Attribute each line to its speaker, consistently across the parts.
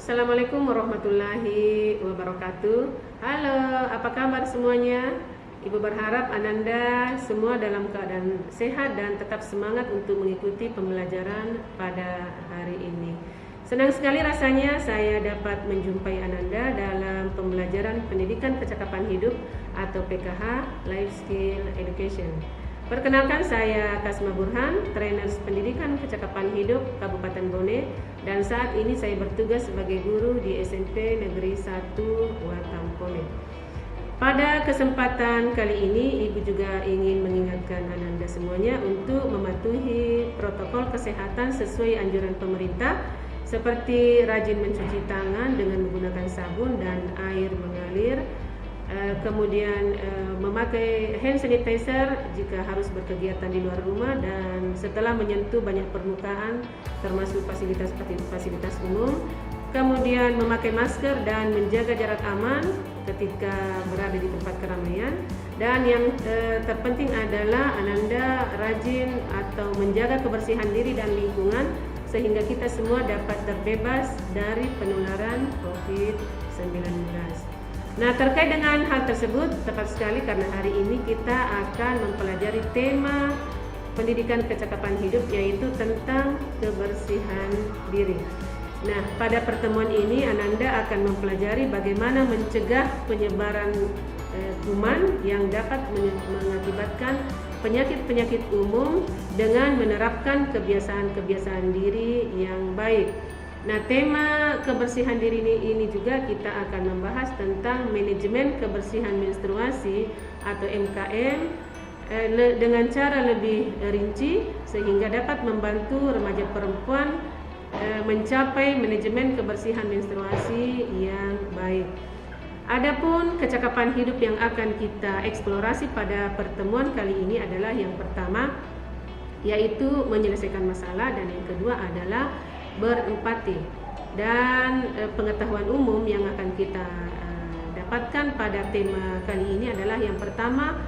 Speaker 1: Assalamualaikum warahmatullahi wabarakatuh. Halo, apa kabar semuanya? Ibu berharap Ananda semua dalam keadaan sehat dan tetap semangat untuk mengikuti pembelajaran pada hari ini. Senang sekali rasanya saya dapat menjumpai Ananda dalam pembelajaran Pendidikan Kecakapan Hidup atau PKH Life Skill Education. Perkenalkan, saya Kasma Burhan, trainer pendidikan kecakapan hidup Kabupaten Bone, dan saat ini saya bertugas sebagai guru di SMP Negeri 1 Watampone. Pada kesempatan kali ini, Ibu juga ingin mengingatkan Ananda semuanya untuk mematuhi protokol kesehatan sesuai anjuran pemerintah, seperti rajin mencuci tangan dengan menggunakan sabun dan air mengalir, kemudian memakai hand sanitizer jika harus berkegiatan di luar rumah, dan setelah menyentuh banyak permukaan termasuk fasilitas umum, kemudian memakai masker dan menjaga jarak aman ketika berada di tempat keramaian. Dan yang terpenting adalah Ananda rajin atau menjaga kebersihan diri dan lingkungan sehingga kita semua dapat terbebas dari penularan COVID-19. Nah, terkait dengan hal tersebut, tepat sekali karena hari ini kita akan mempelajari tema pendidikan kecakapan hidup, yaitu tentang kebersihan diri. Nah, pada pertemuan ini Ananda akan mempelajari bagaimana mencegah penyebaran kuman yang dapat mengakibatkan penyakit-penyakit umum dengan menerapkan kebiasaan-kebiasaan diri yang baik. Nah, tema kebersihan diri ini juga kita akan membahas tentang manajemen kebersihan menstruasi atau MKM dengan cara lebih rinci sehingga dapat membantu remaja perempuan mencapai manajemen kebersihan menstruasi yang baik. Adapun kecakapan hidup yang akan kita eksplorasi pada pertemuan kali ini adalah yang pertama, yaitu menyelesaikan masalah, dan yang kedua adalah berempati. Dan pengetahuan umum yang akan kita dapatkan pada tema kali ini adalah yang pertama,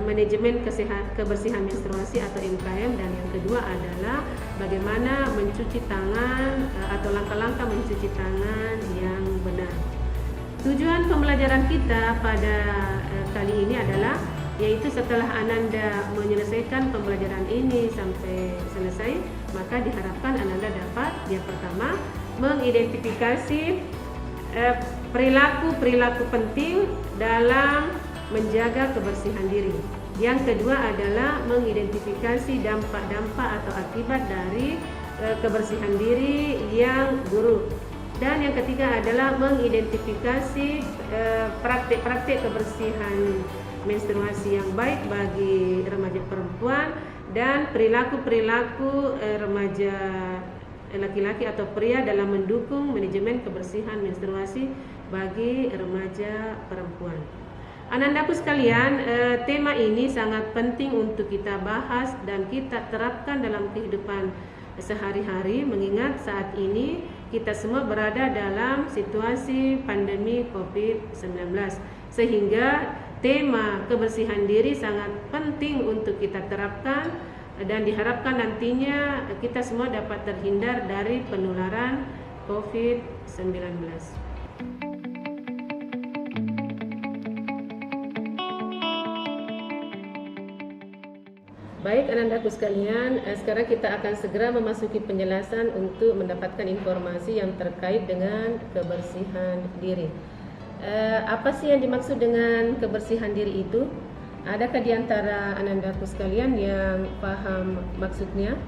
Speaker 1: manajemen kebersihan menstruasi atau MKM, dan yang kedua adalah bagaimana mencuci tangan atau langkah-langkah mencuci tangan yang benar. Tujuan pembelajaran kita pada kali ini adalah yaitu setelah Ananda menyelesaikan pembelajaran ini sampai selesai, maka diharapkan Ananda dapat yang pertama mengidentifikasi perilaku-perilaku penting dalam menjaga kebersihan diri. Yang kedua adalah mengidentifikasi dampak-dampak atau akibat dari kebersihan diri yang buruk. Dan yang ketiga adalah mengidentifikasi praktik-praktik kebersihan menstruasi yang baik bagi remaja perempuan dan perilaku-perilaku remaja laki-laki atau pria dalam mendukung manajemen kebersihan menstruasi bagi remaja perempuan. Anandaku sekalian, tema ini sangat penting untuk kita bahas dan kita terapkan dalam kehidupan sehari-hari, mengingat saat ini kita semua berada dalam situasi pandemi COVID-19, sehingga tema kebersihan diri sangat penting untuk kita terapkan dan diharapkan nantinya kita semua dapat terhindar dari penularan COVID-19. Baik Anandaku sekalian, sekarang kita akan segera memasuki penjelasan untuk mendapatkan informasi yang terkait dengan kebersihan diri. Apa sih yang dimaksud dengan kebersihan diri itu? Adakah di antara Anandaku sekalian yang paham maksudnya?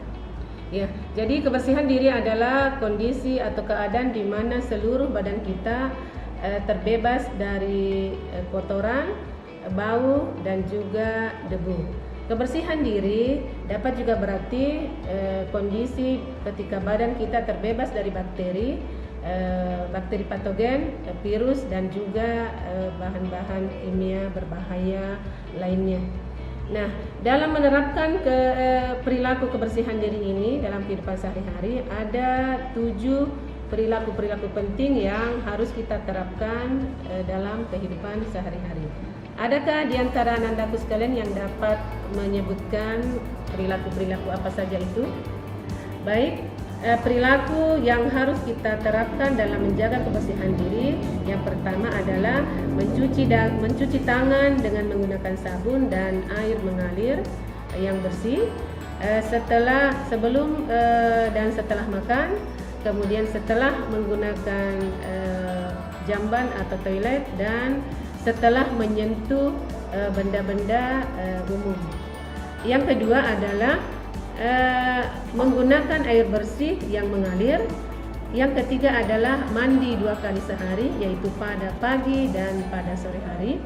Speaker 1: Ya, jadi kebersihan diri adalah kondisi atau keadaan di mana seluruh badan kita terbebas dari kotoran, bau, dan juga debu. Kebersihan diri dapat juga berarti kondisi ketika badan kita terbebas dari bakteri patogen, virus, dan juga bahan-bahan kimia berbahaya lainnya. Nah, dalam menerapkan perilaku kebersihan diri ini dalam kehidupan sehari-hari, ada 7 perilaku-perilaku penting yang harus kita terapkan dalam kehidupan sehari-hari. Adakah di antara Anandaku sekalian yang dapat menyebutkan perilaku-perilaku apa saja itu? Baik, perilaku yang harus kita terapkan dalam menjaga kebersihan diri. Yang pertama adalah mencuci tangan dengan menggunakan sabun dan air mengalir yang bersih. Sebelum dan setelah makan, kemudian setelah menggunakan jamban atau toilet, dan setelah menyentuh benda-benda umum. Yang kedua adalah menggunakan air bersih yang mengalir. Yang ketiga adalah mandi 2 kali sehari, yaitu pada pagi dan pada sore hari.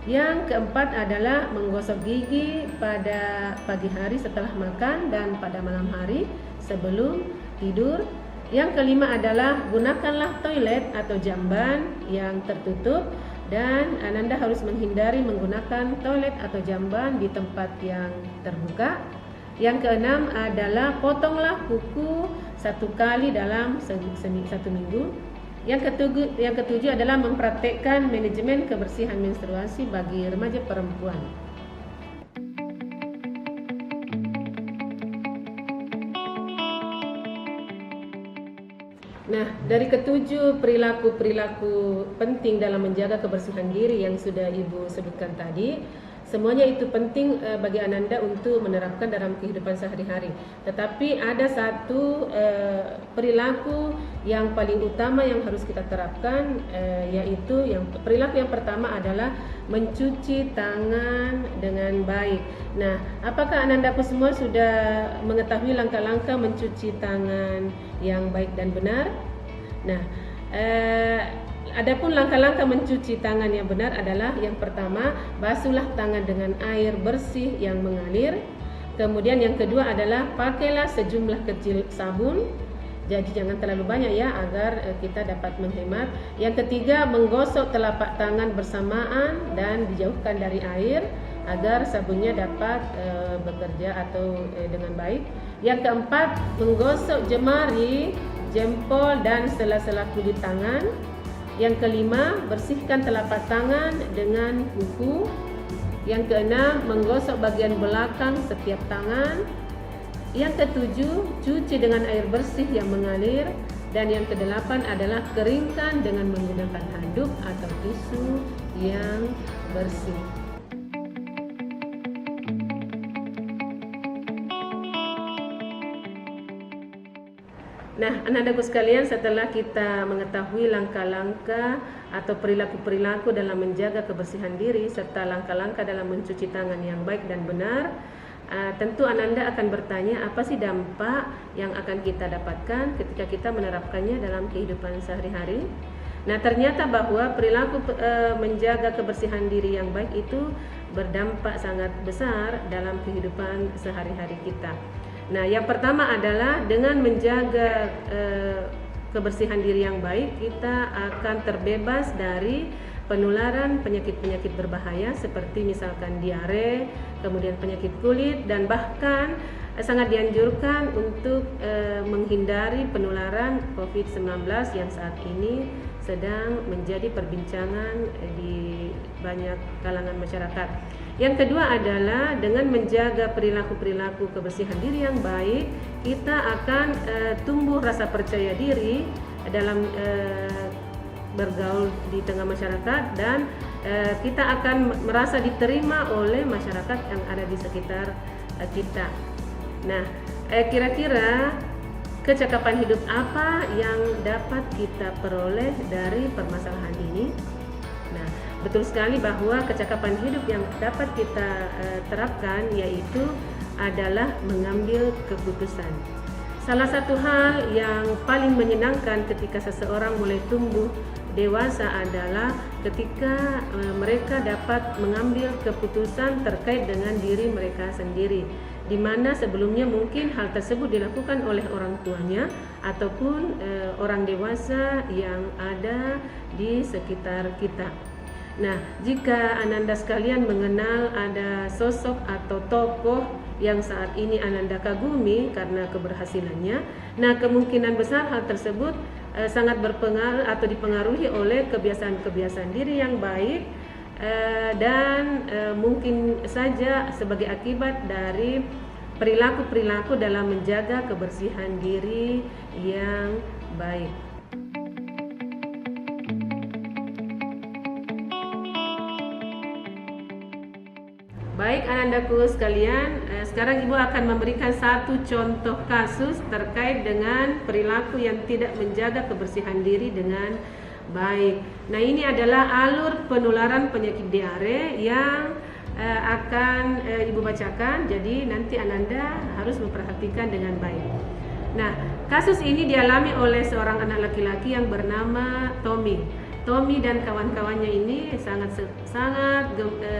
Speaker 1: Yang keempat adalah menggosok gigi pada pagi hari setelah makan dan pada malam hari sebelum tidur. Yang kelima adalah gunakanlah toilet atau jamban yang tertutup, dan Ananda harus menghindari menggunakan toilet atau jamban di tempat yang terbuka. Yang keenam adalah potonglah kuku 1 kali dalam 1 minggu. Yang ketujuh adalah mempraktekkan manajemen kebersihan menstruasi bagi remaja perempuan. Nah, dari ketujuh perilaku penting dalam menjaga kebersihan diri yang sudah Ibu sebutkan tadi, semuanya itu penting bagi Ananda untuk menerapkan dalam kehidupan sehari-hari. Tetapi ada satu perilaku yang paling utama yang harus kita terapkan, yaitu perilaku yang pertama adalah mencuci tangan dengan baik. Nah, apakah Ananda semua sudah mengetahui langkah-langkah mencuci tangan yang baik dan benar? Nah, adapun langkah-langkah mencuci tangan yang benar adalah yang pertama, basuhlah tangan dengan air bersih yang mengalir. Kemudian yang kedua adalah pakailah sejumlah kecil sabun. Jadi jangan terlalu banyak ya, agar kita dapat menghemat. Yang ketiga, menggosok telapak tangan bersamaan dan dijauhkan dari air agar sabunnya dapat bekerja atau dengan baik. Yang keempat, menggosok jemari, jempol dan sela-sela kulit tangan. Yang kelima, bersihkan telapak tangan dengan kuku. Yang keenam, menggosok bagian belakang setiap tangan. Yang ketujuh, cuci dengan air bersih yang mengalir. Dan yang kedelapan adalah keringkan dengan menggunakan handuk atau tisu yang bersih. Nah, anak-anakku sekalian, setelah kita mengetahui langkah-langkah atau perilaku-perilaku dalam menjaga kebersihan diri serta langkah-langkah dalam mencuci tangan yang baik dan benar, tentu Ananda akan bertanya, apa sih dampak yang akan kita dapatkan ketika kita menerapkannya dalam kehidupan sehari-hari? Nah, ternyata bahwa perilaku menjaga kebersihan diri yang baik itu berdampak sangat besar dalam kehidupan sehari-hari kita. Nah, yang pertama adalah dengan menjaga kebersihan diri yang baik, kita akan terbebas dari penularan penyakit-penyakit berbahaya seperti misalkan diare, kemudian penyakit kulit, dan bahkan sangat dianjurkan untuk menghindari penularan COVID-19 yang saat ini sedang menjadi perbincangan di banyak kalangan masyarakat. Yang kedua adalah dengan menjaga perilaku-perilaku kebersihan diri yang baik, kita akan tumbuh rasa percaya diri dalam bergaul di tengah masyarakat, dan kita akan merasa diterima oleh masyarakat yang ada di sekitar kita. Nah, kira-kira kecakapan hidup apa yang dapat kita peroleh dari permasalahan ini? Nah, betul sekali bahwa kecakapan hidup yang dapat kita terapkan yaitu adalah mengambil keputusan. Salah satu hal yang paling menyenangkan ketika seseorang mulai tumbuh dewasa adalah ketika mereka dapat mengambil keputusan terkait dengan diri mereka sendiri, di mana sebelumnya mungkin hal tersebut dilakukan oleh orang tuanya ataupun orang dewasa yang ada di sekitar kita. Nah, jika Ananda sekalian mengenal ada sosok atau tokoh yang saat ini Ananda kagumi karena keberhasilannya, nah kemungkinan besar hal tersebut sangat berpengaruh atau dipengaruhi oleh kebiasaan-kebiasaan diri yang baik, dan mungkin saja sebagai akibat dari perilaku-perilaku dalam menjaga kebersihan diri yang baik. Baik anandaku sekalian, sekarang Ibu akan memberikan satu contoh kasus terkait dengan perilaku yang tidak menjaga kebersihan diri dengan baik. Nah, ini adalah alur penularan penyakit diare yang akan Ibu bacakan. Jadi nanti Ananda harus memperhatikan dengan baik. Nah, kasus ini dialami oleh seorang anak laki-laki yang bernama Tommy. Tommy dan kawan-kawannya ini sangat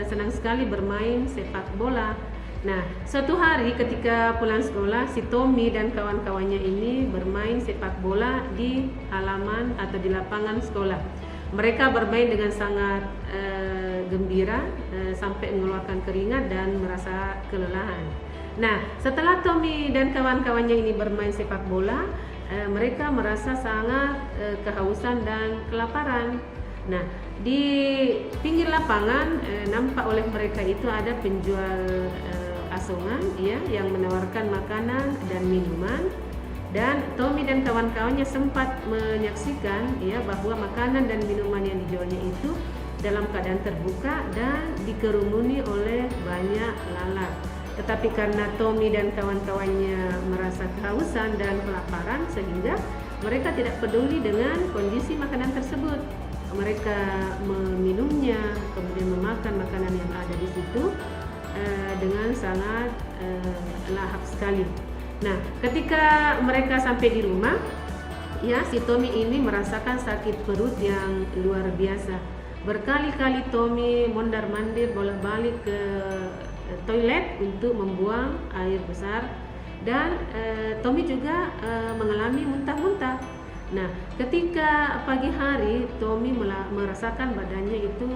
Speaker 1: senang sekali bermain sepak bola. Nah, suatu hari ketika pulang sekolah, si Tommy dan kawan-kawannya ini bermain sepak bola di halaman atau di lapangan sekolah. Mereka bermain dengan sangat gembira sampai mengeluarkan keringat dan merasa kelelahan. Nah, setelah Tommy dan kawan-kawannya ini bermain sepak bola, mereka merasa sangat kehausan dan kelaparan. Nah, di pinggir lapangan nampak oleh mereka itu ada penjual asongan ya, yang menawarkan makanan dan minuman. Dan Tommy dan kawan-kawannya sempat menyaksikan ya bahwa makanan dan minuman yang dijualnya itu dalam keadaan terbuka dan dikerumuni oleh banyak lalat. Tetapi karena Tommy dan kawan-kawannya merasa kehausan dan kelaparan, sehingga mereka tidak peduli dengan kondisi makanan tersebut. Mereka meminumnya, kemudian memakan makanan yang ada di situ dengan sangat lahap sekali. Nah, ketika mereka sampai di rumah, ya si Tommy ini merasakan sakit perut yang luar biasa. Berkali-kali Tommy mondar-mandir bolak-balik ke toilet untuk membuang air besar, dan Tommy juga mengalami muntah-muntah. Nah, ketika pagi hari Tommy merasakan badannya itu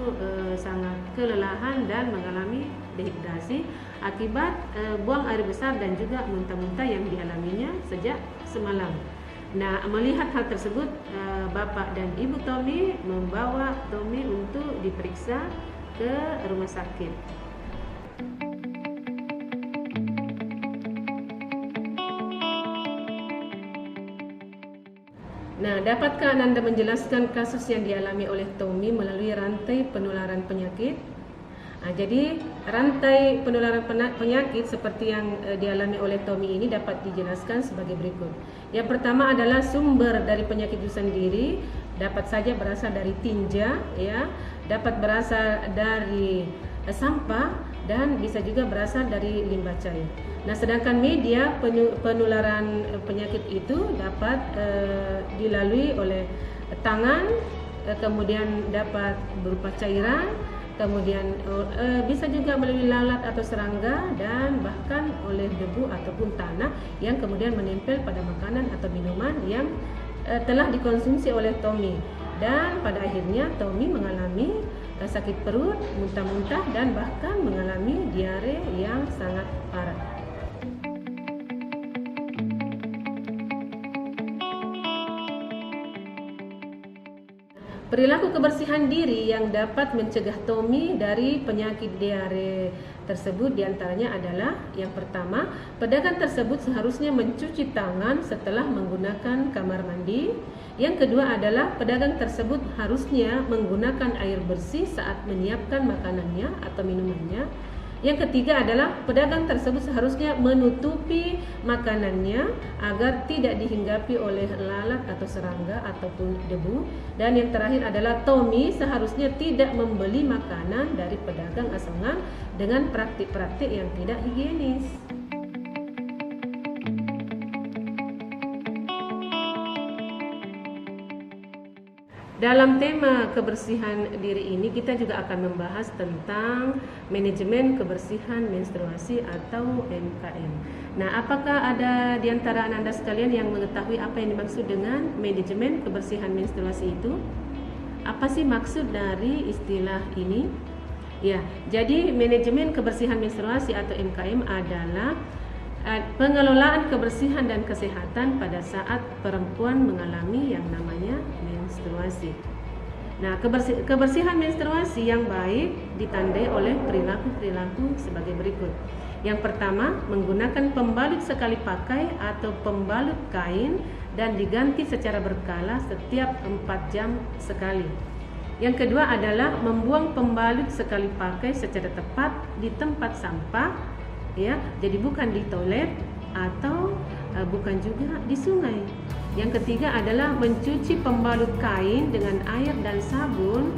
Speaker 1: sangat kelelahan dan mengalami dehidrasi akibat buang air besar dan juga muntah-muntah yang dialaminya sejak semalam. Nah, melihat hal tersebut, bapak dan ibu Tommy membawa Tommy untuk diperiksa ke rumah sakit. Nah, dapatkah Anda menjelaskan kasus yang dialami oleh Tommy melalui rantai penularan penyakit? Nah, jadi rantai penularan penyakit seperti yang dialami oleh Tommy ini dapat dijelaskan sebagai berikut. Yang pertama adalah sumber dari penyakit itu sendiri dapat saja berasal dari tinja, ya, dapat berasal dari sampah, dan bisa juga berasal dari limbah cair. Nah, sedangkan media penularan penyakit itu dapat dilalui oleh tangan, kemudian dapat berupa cairan, kemudian bisa juga melalui lalat atau serangga, dan bahkan oleh debu ataupun tanah yang kemudian menempel pada makanan atau minuman yang telah dikonsumsi oleh Tommy. Dan pada akhirnya Tommy mengalami sakit perut, muntah-muntah, dan bahkan mengalami diare yang sangat parah. Perilaku kebersihan diri yang dapat mencegah Tommy dari penyakit diare tersebut diantaranya adalah: yang pertama, pedagang tersebut seharusnya mencuci tangan setelah menggunakan kamar mandi. Yang kedua adalah pedagang tersebut harusnya menggunakan air bersih saat menyiapkan makanannya atau minumannya. Yang ketiga adalah pedagang tersebut seharusnya menutupi makanannya agar tidak dihinggapi oleh lalat atau serangga ataupun debu. Dan yang terakhir adalah Tommy seharusnya tidak membeli makanan dari pedagang asongan dengan praktik-praktik yang tidak higienis. Dalam tema kebersihan diri ini, kita juga akan membahas tentang manajemen kebersihan menstruasi atau MKM. Nah, apakah ada di antara Anda sekalian yang mengetahui apa yang dimaksud dengan manajemen kebersihan menstruasi itu? Apa sih maksud dari istilah ini? Ya, jadi manajemen kebersihan menstruasi atau MKM adalah pengelolaan kebersihan dan kesehatan pada saat perempuan mengalami yang namanya menstruasi. Nah, kebersihan menstruasi yang baik ditandai oleh perilaku-perilaku sebagai berikut. Yang pertama, menggunakan pembalut sekali pakai atau pembalut kain dan diganti secara berkala setiap 4 jam sekali. Yang kedua adalah membuang pembalut sekali pakai secara tepat di tempat sampah, ya. Jadi bukan di toilet atau bukan juga di sungai. Yang ketiga adalah mencuci pembalut kain dengan air dan sabun,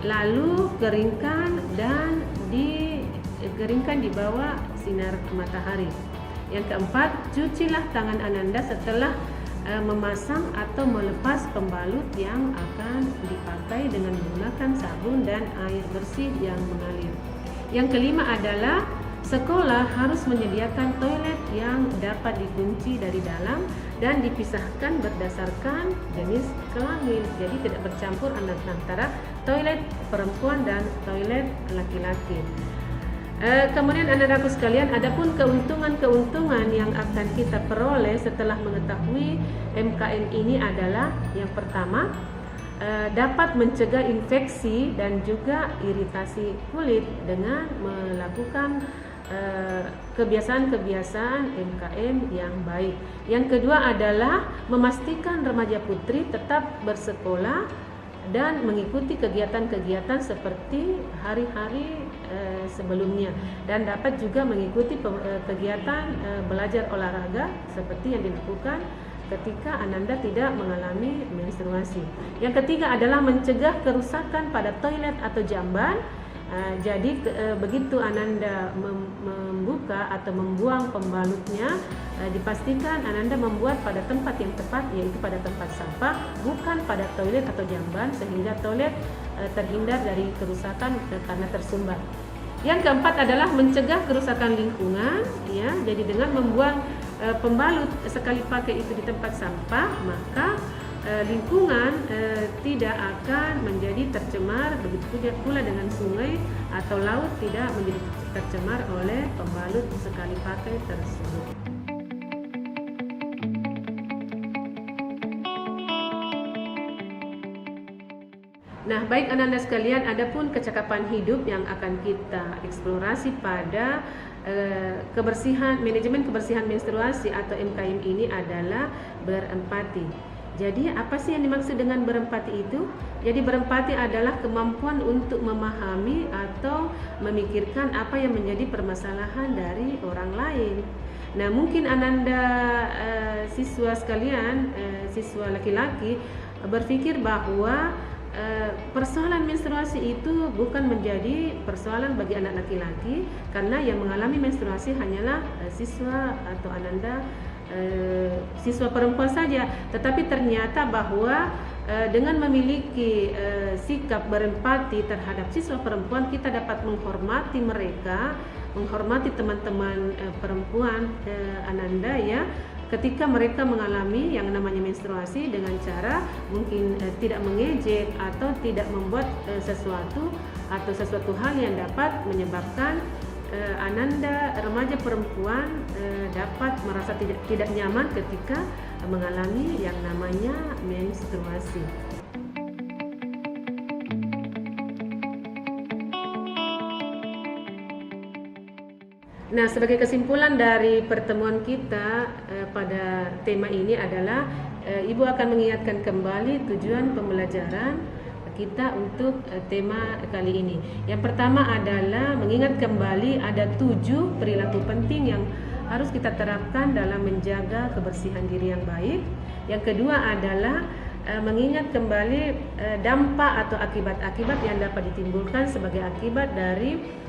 Speaker 1: lalu keringkan dan dikeringkan di bawah sinar matahari. Yang keempat, cucilah tangan Ananda setelah memasang atau melepas pembalut yang akan dipakai dengan menggunakan sabun dan air bersih yang mengalir. Yang kelima adalah sekolah harus menyediakan toilet yang dapat dikunci dari dalam dan dipisahkan berdasarkan jenis kelamin. Jadi tidak bercampur antara toilet perempuan dan toilet laki-laki. Kemudian anak-anakku sekalian, adapun keuntungan-keuntungan yang akan kita peroleh setelah mengetahui MKM ini adalah yang pertama, dapat mencegah infeksi dan juga iritasi kulit dengan melakukan kebiasaan-kebiasaan MKM yang baik. Yang kedua adalah memastikan remaja putri tetap bersekolah dan mengikuti kegiatan-kegiatan seperti hari-hari sebelumnya, dan dapat juga mengikuti kegiatan belajar olahraga seperti yang dilakukan ketika Ananda tidak mengalami menstruasi. Yang ketiga adalah mencegah kerusakan pada toilet atau jamban. Jadi begitu Ananda membuka atau membuang pembalutnya, dipastikan Ananda membuat pada tempat yang tepat, yaitu pada tempat sampah, bukan pada toilet atau jamban, sehingga toilet terhindar dari kerusakan karena tersumbat. Yang keempat adalah mencegah kerusakan lingkungan, ya. Jadi dengan membuang pembalut sekali pakai itu di tempat sampah, maka lingkungan tidak akan menjadi tercemar, begitu pula dengan sungai atau laut tidak menjadi tercemar oleh pembalut sekali pakai tersebut. Nah, baik anak-anak sekalian, adapun kecakapan hidup yang akan kita eksplorasi pada manajemen kebersihan menstruasi atau MKM ini adalah berempati. Jadi apa sih yang dimaksud dengan berempati itu? Jadi berempati adalah kemampuan untuk memahami atau memikirkan apa yang menjadi permasalahan dari orang lain. Nah, mungkin Ananda siswa sekalian, siswa laki-laki berpikir bahwa persoalan menstruasi itu bukan menjadi persoalan bagi anak laki-laki, karena yang mengalami menstruasi hanyalah siswa atau Ananda siswa perempuan saja. Tetapi ternyata bahwa dengan memiliki sikap berempati terhadap siswa perempuan, kita dapat menghormati mereka, menghormati teman-teman perempuan Ananda, ya, ketika mereka mengalami yang namanya menstruasi, dengan cara mungkin tidak mengejek atau tidak membuat sesuatu hal yang dapat menyebabkan Ananda remaja perempuan dapat merasa tidak nyaman ketika mengalami yang namanya menstruasi. Nah, sebagai kesimpulan dari pertemuan kita pada tema ini adalah Ibu akan mengingatkan kembali tujuan pembelajaran kita untuk tema kali ini. Yang pertama adalah mengingat kembali ada 7 perilaku penting yang harus kita terapkan dalam menjaga kebersihan diri yang baik. Yang kedua adalah mengingat kembali dampak atau akibat-akibat yang dapat ditimbulkan sebagai akibat dari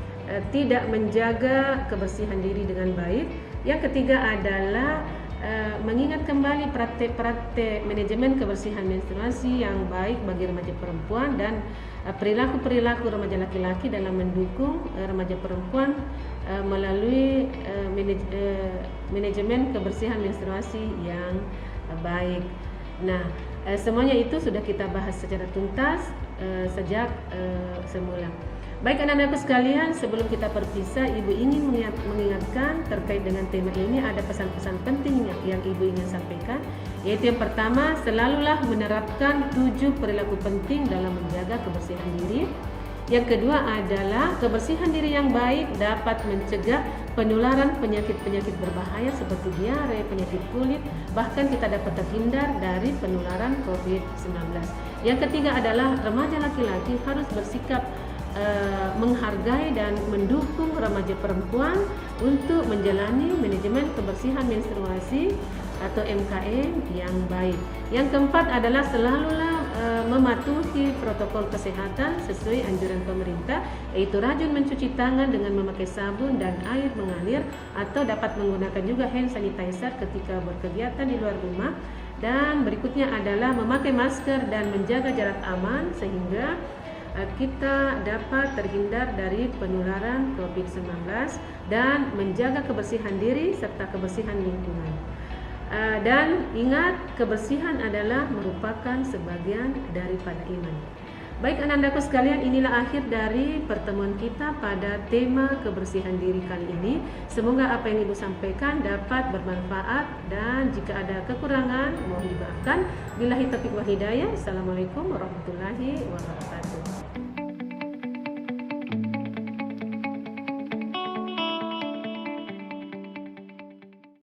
Speaker 1: tidak menjaga kebersihan diri dengan baik. Yang ketiga adalah mengingat kembali praktek-praktek manajemen kebersihan menstruasi yang baik bagi remaja perempuan dan perilaku-perilaku remaja laki-laki dalam mendukung remaja perempuan melalui manajemen kebersihan menstruasi yang baik. Nah, semuanya itu sudah kita bahas secara tuntas sejak semula. Baik anak-anakku sekalian, sebelum kita berpisah, Ibu ingin mengingatkan terkait dengan tema ini ada pesan-pesan penting yang Ibu ingin sampaikan, yaitu yang pertama, selalulah menerapkan 7 perilaku penting dalam menjaga kebersihan diri. Yang kedua adalah kebersihan diri yang baik dapat mencegah penularan penyakit-penyakit berbahaya seperti diare, penyakit kulit, bahkan kita dapat terhindar dari penularan COVID-19. Yang ketiga adalah remaja laki-laki harus bersikap menghargai dan mendukung remaja perempuan untuk menjalani manajemen kebersihan menstruasi atau MKM yang baik. Yang keempat adalah selalulah mematuhi protokol kesehatan sesuai anjuran pemerintah, yaitu rajin mencuci tangan dengan memakai sabun dan air mengalir, atau dapat menggunakan juga hand sanitizer ketika berkegiatan di luar rumah. Dan berikutnya adalah memakai masker dan menjaga jarak aman sehingga kita dapat terhindar dari penularan COVID-19 dan menjaga kebersihan diri serta kebersihan lingkungan. Dan ingat, kebersihan adalah merupakan sebagian daripada iman. Baik anak-anakku sekalian, inilah akhir dari pertemuan kita pada tema kebersihan diri kali ini. Semoga apa yang Ibu sampaikan dapat bermanfaat, dan jika ada kekurangan mohon dimaafkan. Billahi taufiq wal hidayah. Assalamualaikum warahmatullahi wabarakatuh.